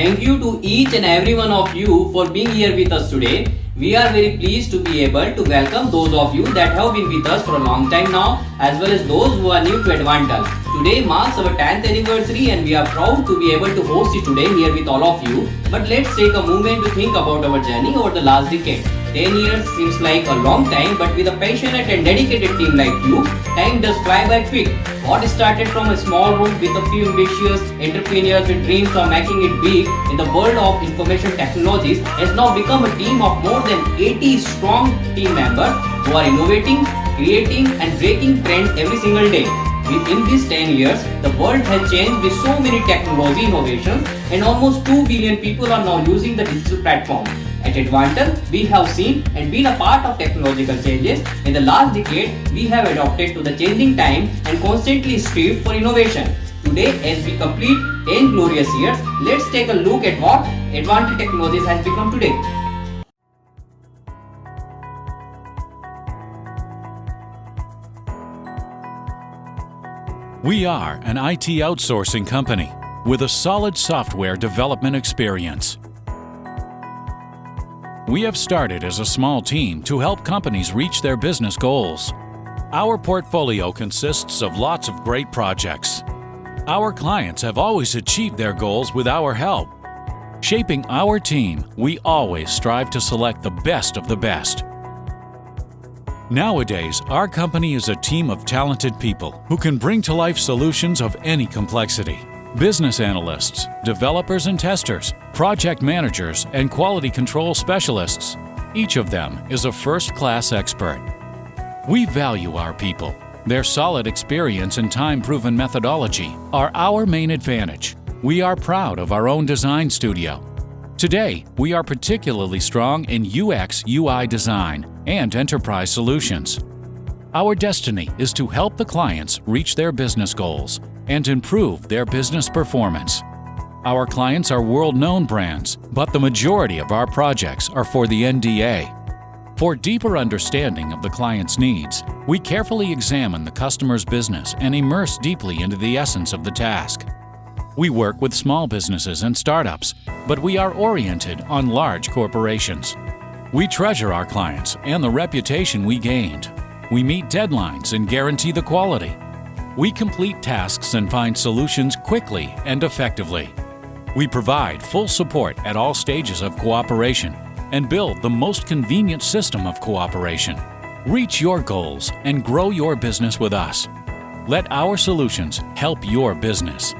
Thank you to each and every one of you for being here with us today. We are very pleased to be able to welcome those of you that have been with us for a long time now, as well as those who are new to Advantal. Today marks our 10th anniversary and we are proud to be able to host it today here with all of you. But let's take a moment to think about our journey over the last decade. 10 years seems like a long time, but with a passionate and dedicated team like you, time does fly by quick. What started from a small room with a few ambitious entrepreneurs with dreams of making it big in the world of information technologies has now become a team of more than 80 strong team members who are innovating, creating and breaking trends every single day. Within these 10 years, the world has changed with so many technology innovations and almost 2 billion people are now using the digital platform. At Advantal, we have seen and been a part of technological changes. In the last decade, we have adapted to the changing time and constantly strive for innovation. Today, as we complete 10 glorious years, let's take a look at what Advantal Technologies has become today. We are an IT outsourcing company with a solid software development experience. We have started as a small team to help companies reach their business goals. Our portfolio consists of lots of great projects. Our clients have always achieved their goals with our help. Shaping our team, we always strive to select the best of the best. Nowadays, our company is a team of talented people who can bring to life solutions of any complexity. Business analysts, developers and testers, project managers, and quality control specialists. Each of them is a first-class expert. We value our people. Their solid experience and time-proven methodology are our main advantage. We are proud of our own design studio. Today, we are particularly strong in UX/UI design and enterprise solutions. Our destiny is to help the clients reach their business goals and improve their business performance. Our clients are world-known brands, but the majority of our projects are for the NDA. For deeper understanding of the client's needs, we carefully examine the customer's business and immerse deeply into the essence of the task. We work with small businesses and startups, but we are oriented on large corporations. We treasure our clients and the reputation we gained. We meet deadlines and guarantee the quality. We complete tasks and find solutions quickly and effectively. We provide full support at all stages of cooperation and build the most convenient system of cooperation. Reach your goals and grow your business with us. Let our solutions help your business.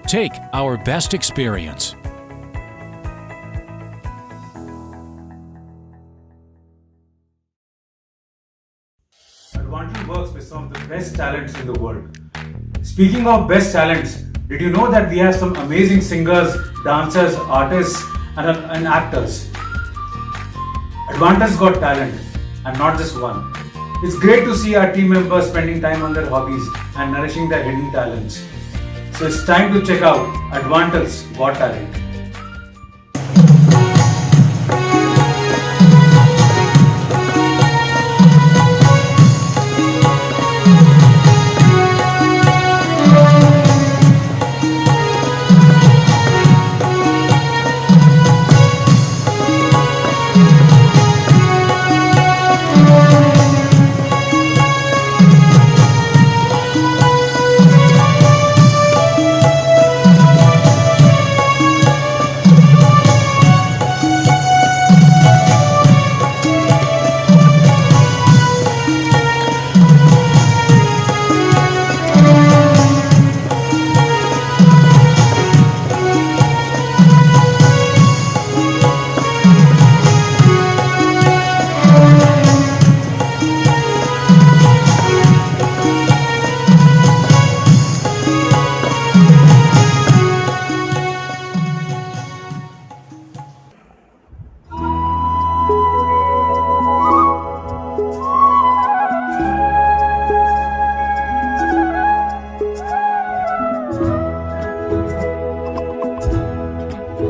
Take our best experience. Advantal works with some of the best talents in the world. Speaking of best talents, did you know that we have some amazing singers, dancers, artists, and actors? Advantal's got talent, and not just one. It's great to see our team members spending time on their hobbies and nourishing their hidden talents. So it's time to check out Advantal's Got Talent.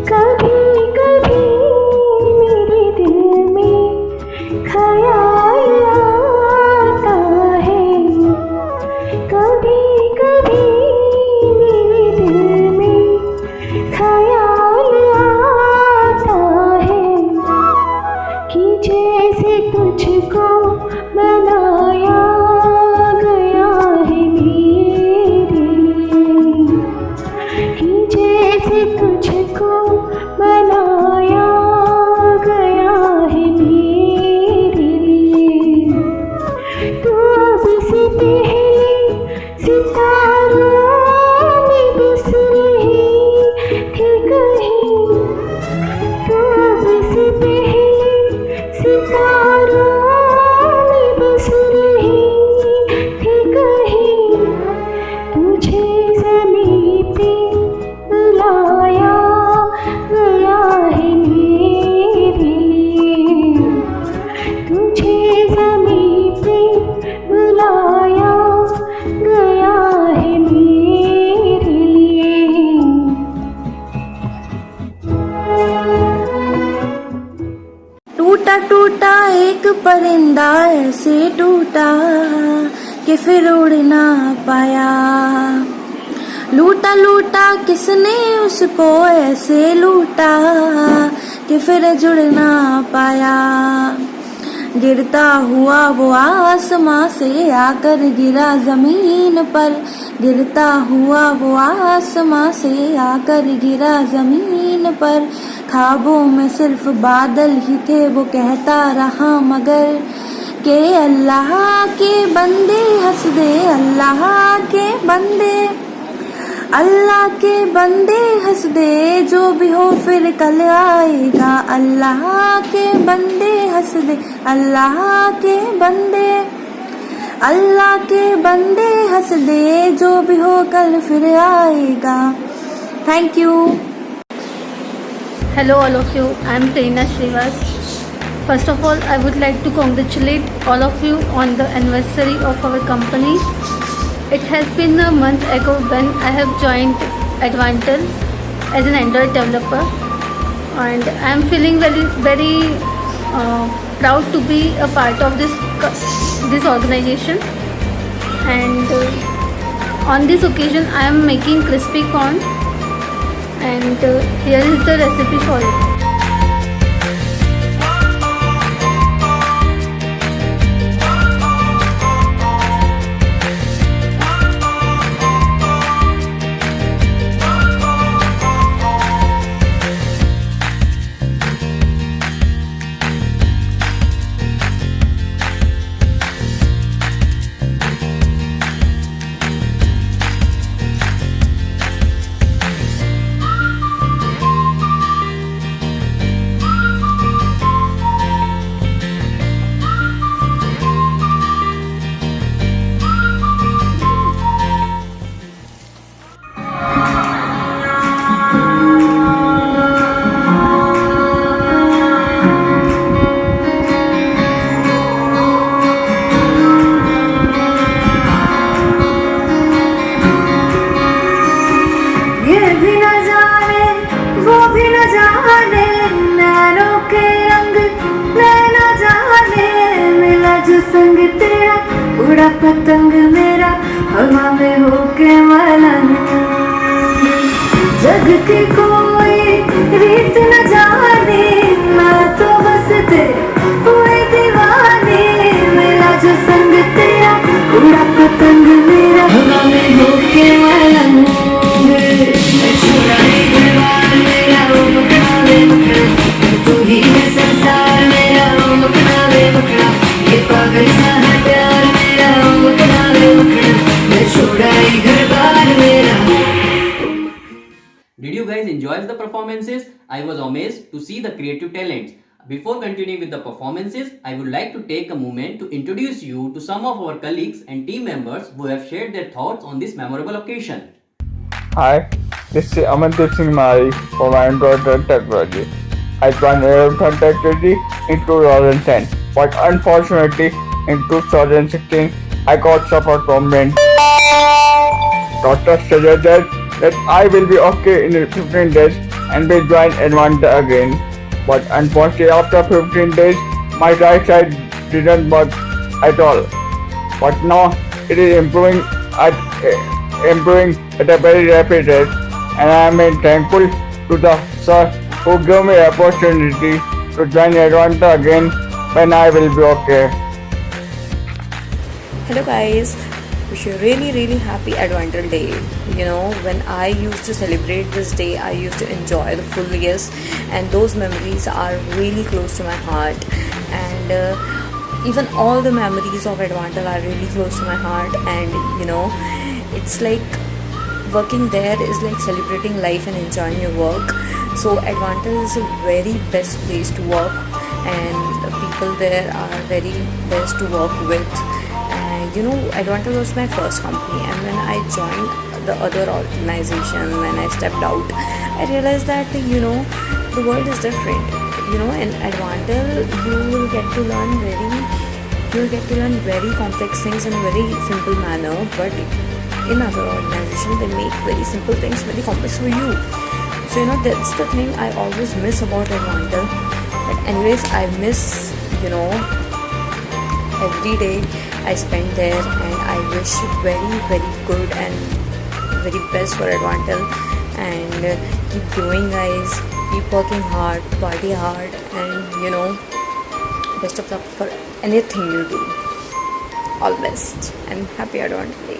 कभी मेरे दिल में ख्याल सितारों में बस रही थी कहीं तो अब से पहले सितारों में बस रही थी कहीं तुझे ज़मीं पे बुलाया गया है मेरे लिए तुझे ज़मीं पे बुलाया गया है मेरे लिए टूटा टूटा एक परिंदा ऐसे टूटा कि फिर उड़ ना पाया लूटा लूटा किसने उसको ऐसे लूटा कि फिर जुड़ ना पाया गिरता हुआ वो आसमां से आकर गिरा जमीन पर गिरता हुआ वो आसमां से आकर गिरा जमीन पर ख्वाबों में सिर्फ बादल ही थे वो कहता रहा मगर के अल्लाह के बंदे हंस दे अल्लाह के बंदे हंस दे जो भी हो फिर कल आएगा अल्लाह के बंदे हंस दे अल्लाह के बंदे हंस दे जो भी हो कल फिर आएगा thank you Hello all of you, I am Prerna Srivas. First of all, I would like to congratulate all of you on the anniversary of our company. It has been a month ago when I have joined Advantal as an Android developer, and I am feeling very proud to be a part of this organization. And on this occasion, I am making crispy corn, and here is the recipe for it. ये भी न जाने वो भी न जाने नैनों के रंग नैना जाने मिला जो संग तेरा उड़ा पतंग मेरा हवा में होके मलंग जग की कोई रीत न जाने मैं तो बस तेरे हुए दीवाने मिला जो संग तेरा उड़ा पतंग मेरा हवा में होके मलंग तू ही है संसार मेरा मुकना वे मुकना ये पागल सा है प्यार मेरा मुकना वे मुकना मैं छोड़ा ही घर बार मेरा Did you guys enjoy the performances? I was amazed to see the creative talents. Before continuing with the performances, I would like to take a moment to introduce you to some of our colleagues and team members who have shared their thoughts on this memorable occasion. Hi, this is Amandeep Singh Mari from Android Technology. I joined Aeroton Technology in 2010, but unfortunately in 2016 I got support from mentor. Doctor suggested that I will be okay in 15 days and will join Advantal again. But unfortunately after 15 days my right side didn't work at all. But now it is improving at a very rapid rate, and I am thankful to the sir who gave me the opportunity to join Advantal again when I will be okay. Hello guys, wish you a really happy Advantal Day. You know, when I used to celebrate this day, I used to enjoy the full years, and those memories are really close to my heart. And even all the memories of Advantal are really close to my heart. And you know, it's like working there is like celebrating life and enjoying your work. So Advantal is a very best place to work, and the people there are very best to work with. And Advantal was my first company, and when I joined the other organization, when I stepped out, I realized that the world is different. In Advantal you will get to learn very complex things in a very simple manner, but in other organization they make very simple things very complex for you. So that's the thing I always miss about Advantal. But anyways, I miss every day I spend there, and I wish very very good and very best for Advantal. And keep growing, guys, keep working hard, party hard, and best of luck for anything you do. All best and happy Advantal Day.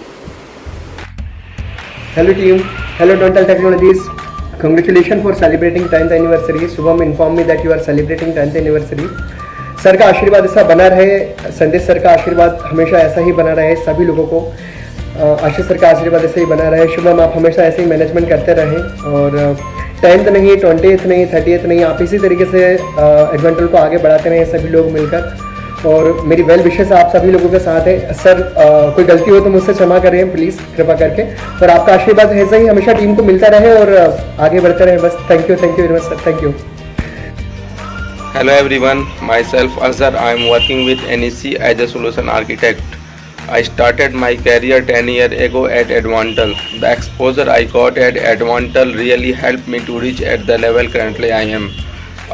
Hello team, hello Advantal Technologies. Congratulations for celebrating 10th anniversary. Shubham informed me that you are celebrating 10th anniversary. Sir का आशीर्वाद ऐसा बना रहे, संदेश sir का आशीर्वाद हमेशा ऐसा ही बना रहे सभी लोगों को, आशीष सर का आशीर्वाद ऐसे ही बना रहे। शुभम आप हमेशा ऐसे ही मैनेजमेंट करते रहें, और 10th नहीं, 20th नहीं, 30th नहीं, आप इसी तरीके से एडवेंटल को आगे बढ़ाते रहें सभी लोग मिलकर। और मेरी वेल विशेस आप सभी लोगों के साथ है। सर कोई गलती हो तो मुझसे क्षमा करें प्लीज़, कृपा करके, और आपका आशीर्वाद ऐसा ही हमेशा टीम को मिलता रहे और आगे बढ़ते रहें बस। Thank you very much sir, thank you. Hello everyone, myself Azhar. I am working with NEC as a solution architect. I started my career 10 years ago at Advantal. The exposure I got at Advantal really helped me to reach at the level currently I am.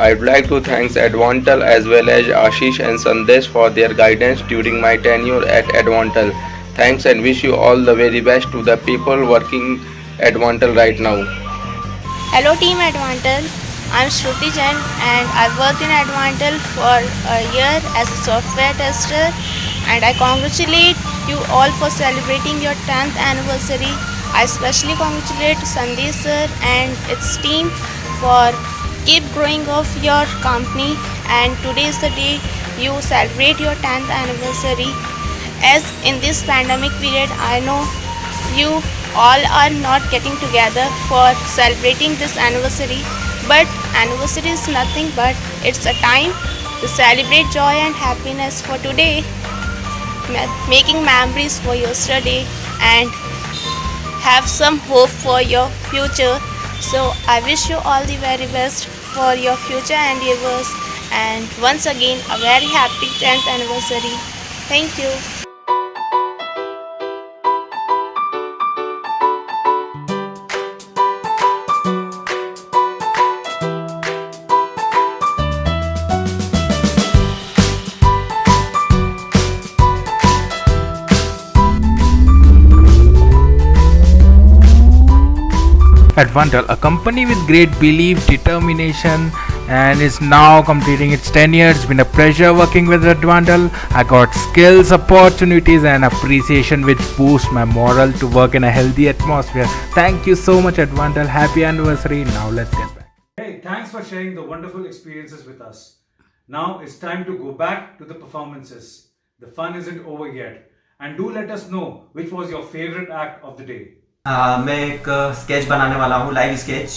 I would like to thank Advantal as well as Ashish and Sandesh for their guidance during my tenure at Advantal. Thanks, and wish you all the very best to the people working at Advantal right now. Hello team Advantal, I'm Shruti Jain and I worked in Advantal for a year as a software tester, and I congratulate you all for celebrating your 10th anniversary. I especially congratulate Sandeep sir and its team for keep growing of your company, and today is the day you celebrate your 10th anniversary. As in this pandemic period, I know you all are not getting together for celebrating this anniversary, but anniversary is nothing but it's a time to celebrate joy and happiness for today, making memories for yesterday and have some hope for your future. So I wish you all the very best for your future endeavors, and once again a very happy 10th anniversary. Thank you. Advantal, a company with great belief, determination, and is now completing its 10 years. It's been a pleasure working with Advantal. I got skills, opportunities, and appreciation which boost my morale to work in a healthy atmosphere. Thank you so much, Advantal. Happy anniversary. Now let's get back. Hey, thanks for sharing the wonderful experiences with us. Now it's time to go back to the performances. The fun isn't over yet. And do let us know which was your favorite act of the day. मैं एक sketch बनाने वाला हूँ, live sketch.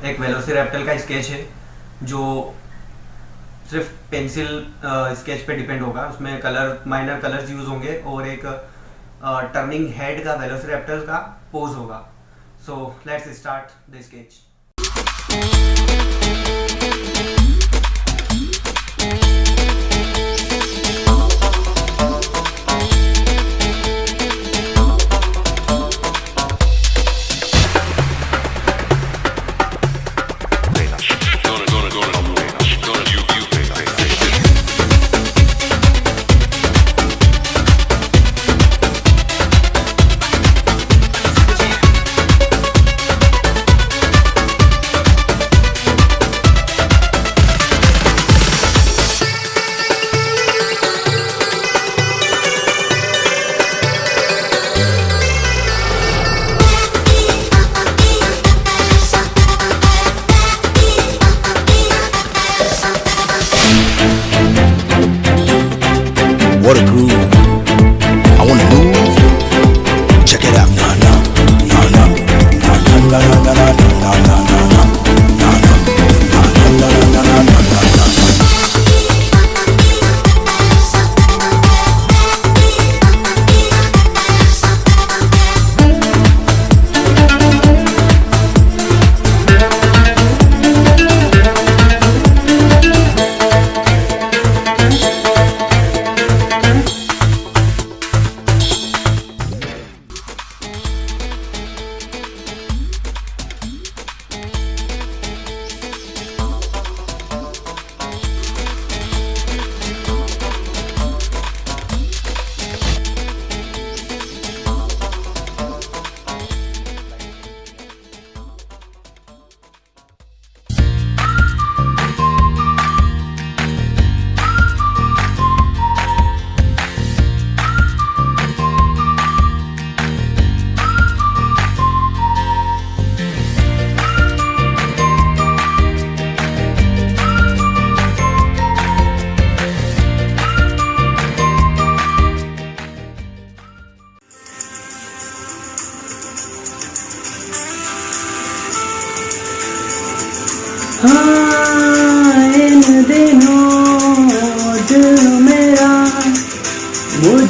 एक velociraptor का sketch है जो सिर्फ पेंसिल स्केच पे डिपेंड होगा। उसमें माइनर कलर्स यूज होंगे और एक टर्निंग हेड का वेलोसिरैप्टर का पोज होगा। So let's start the sketch. What a groove. I wanna move. Check it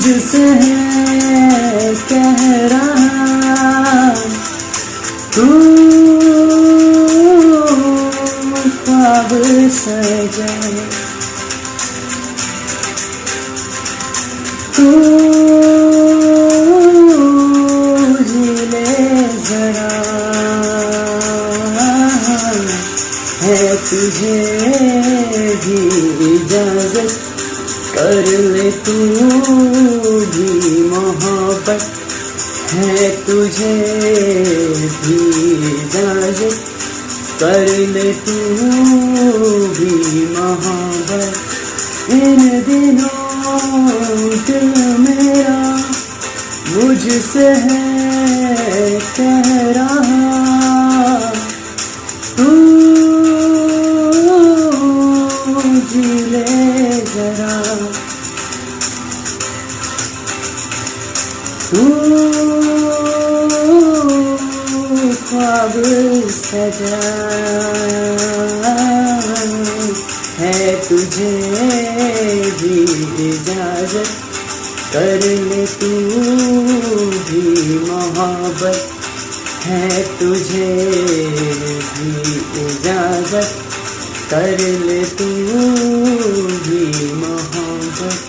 मुझसे है कह रहा तू ख्वाब सजाए, तू जी ले जरा, है तुझे भी इजाजत, कर ले तू भी मोहब्बत, है तुझे भी इजाजत, कर ले तू भी मोहब्बत। इन दिनों दिल मेरा मुझसे है कह रहा तू जी ले जरा, तू ख्वाब सजा, है तुझे भी इजाजत, कर ले तू भी मोहब्बत, है तुझे भी इजाजत, कर ले तू भी मोहब्बत।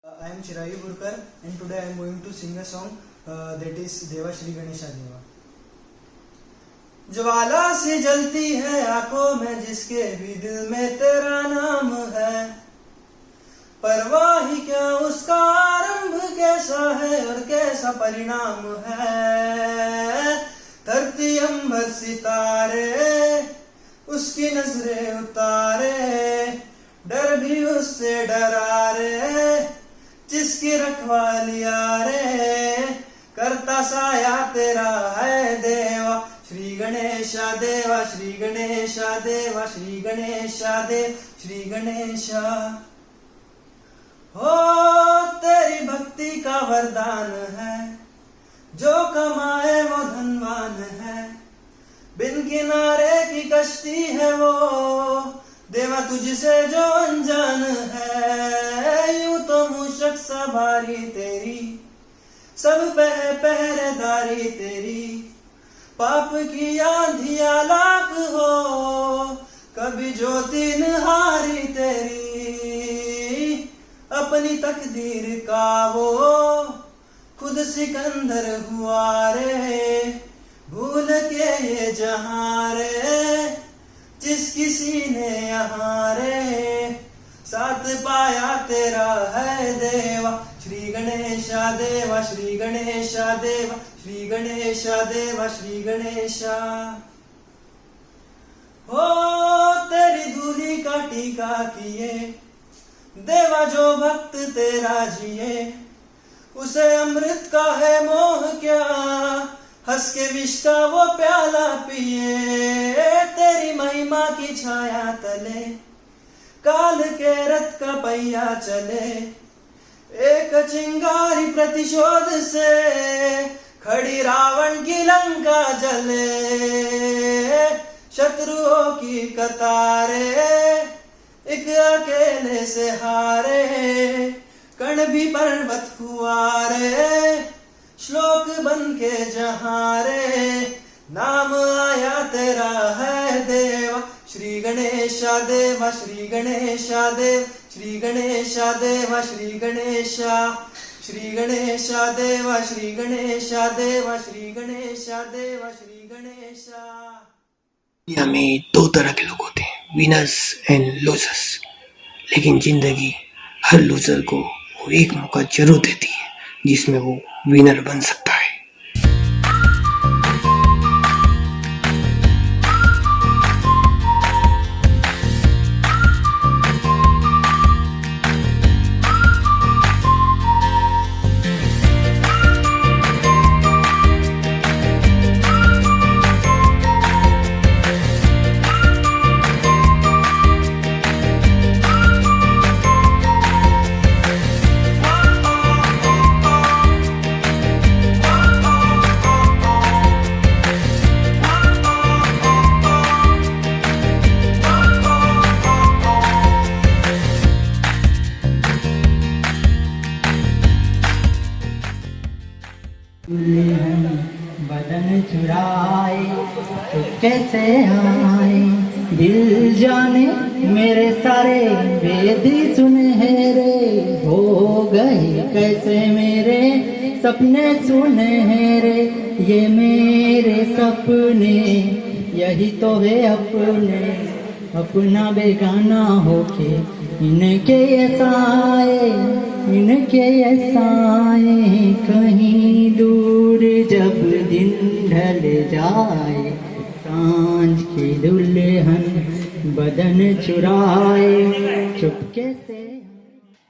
I am Chirayu Burkar and today I am going to sing a song that is Deva Shri Ganesha Deva. ज्वाला सी जलती है आंखों में जिसके भी दिल में तेरा नाम है, परवाह ही क्या उसका आरंभ कैसा है और कैसा परिणाम है। धरती अंबर सितारे उसकी नजरें उतारे, डर भी उससे डरा रे जिसकी रखवालिया रे, करता साया तेरा है देवा श्री गणेशा देवा, श्री गणेशा देवा, श्री गणेशा देव, श्री गणेशा। हो तेरी भक्ति का वरदान है, जो कमाए वो धनवान है, बिन किनारे की कश्ती है वो देवा तुझसे जो अनजान है। यूं तो मूषक सवारी तेरी, सब पे है पहरेदारी तेरी, पाप की आंधिया लाख हो कभी ज्योति निहारी तेरी, अपनी तकदीर का वो खुद सिकंदर हुआ रे, भूल के ये जहां रे जिस किसी ने यहाँ रे, साथ पाया तेरा है देवा श्री गणेशा देवा, श्री गणेशा देवा, श्री गणेशा देवा, श्री गणेशा। हो तेरी धूली का टीका किए देवा जो भक्त तेरा जिए, उसे अमृत का है मोह क्या, हंस के विष का वो प्याला पिए। तेरी महिमा की छाया तले काल के रथ का पहिया चले, एक चिंगारी प्रतिशोध से खड़ी रावण की लंका जले। शत्रुओं की कतारे एक अकेले से हारे, कण भी पर्वत हुआ रे श्लोक बन के जहां रे, नाम आया तेरा है देवा श्री गणेशा देवा, श्री गणेशा देव, श्री गणेशा देवा, श्री गणेशा, श्री गणेशा देवा, श्री गणेशा देवा, श्री गणेशा देवा, श्री गणेशा। दुनिया में दो तरह के लोग होते हैं, विनर्स एंड लूजर्स, लेकिन जिंदगी हर लूजर को वो एक मौका जरूर देती है जिसमें वो विनर बन सकता है। बदन चुराए तो कैसे आए, दिल जाने मेरे सारे वेद सुनहरे हो गए, कैसे मेरे सपने सुनहरे, ये मेरे सपने यही तो है अपने, अपना बेगाना होके इनके ऐसाए, इनके ऐसाए, कहीं दूर जब दिन ढल जाए, सांझ की दुल्हन बदन चुराए चुपके से.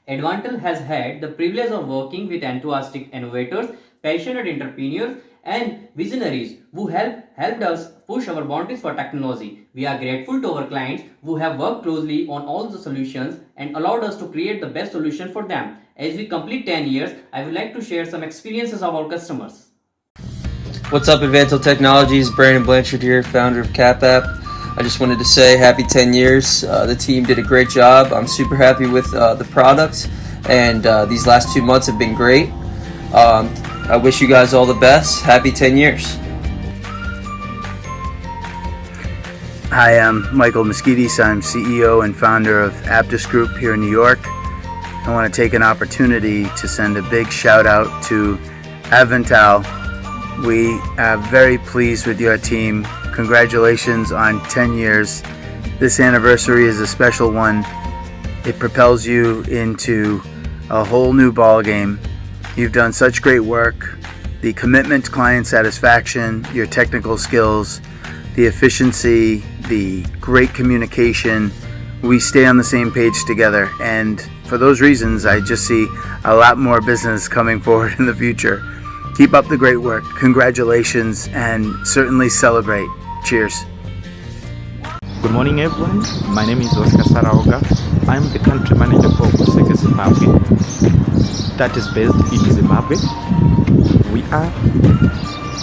Advantal has had the privilege of working with enthusiastic innovators, passionate entrepreneurs, and visionaries who helped us push our boundaries for technology. We are grateful to our clients who have worked closely on all the solutions and allowed us to create the best solution for them. As we complete 10 years, I would like to share some experiences of our customers. What's up, Advantal Technologies? Brandon Blanchard here, founder of CapApp. I just wanted to say happy 10 years. The team did a great job. I'm super happy with the products, and these last 2 months have been great. I wish you guys all the best. Happy 10 years. Hi, I'm Michael Moskides. I'm CEO and founder of Aptus Group here in New York. I want to take an opportunity to send a big shout out to Advantal. We are very pleased with your team. Congratulations on 10 years. This anniversary is a special one. It propels you into a whole new ball game. You've done such great work. The commitment to client satisfaction, your technical skills, the efficiency, the great communication. We stay on the same page together, and for those reasons I just see a lot more business coming forward in the future. Keep up the great work. Congratulations, and certainly celebrate. Cheers. Good morning, everyone. My name is Oscar Saraoga. I am the country manager for Koseke Zimbabwe, that is based in Zimbabwe. We are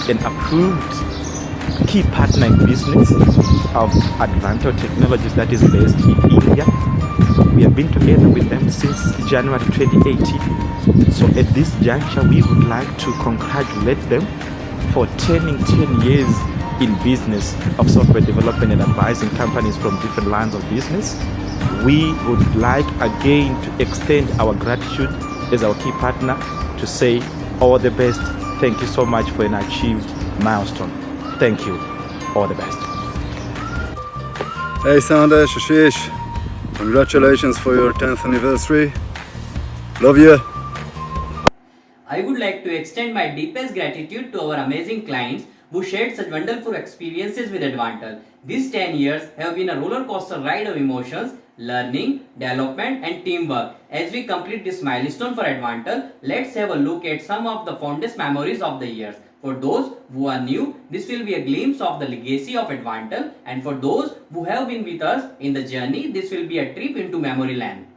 an approved key partner in business of Advantal Technologies that is based in India. We have been together with them since January 2018. So at this juncture, we would like to congratulate them for turning 10 years in business of software development and advising companies from different lines of business. We would like again to extend our gratitude as our key partner to say all the best. Thank you so much for an achieved milestone. Thank you. All the best. Hey Sander, Shashish, congratulations for your 10th anniversary. Love you. I would like to extend my deepest gratitude to our amazing clients who shared such wonderful experiences with Advantal. These 10 years have been a roller coaster ride of emotions, learning, development and teamwork. As we complete this milestone for Advantal, let's have a look at some of the fondest memories of the years. For those who are new, this will be a glimpse of the legacy of Advantal, and for those who have been with us in the journey, this will be a trip into memory lane.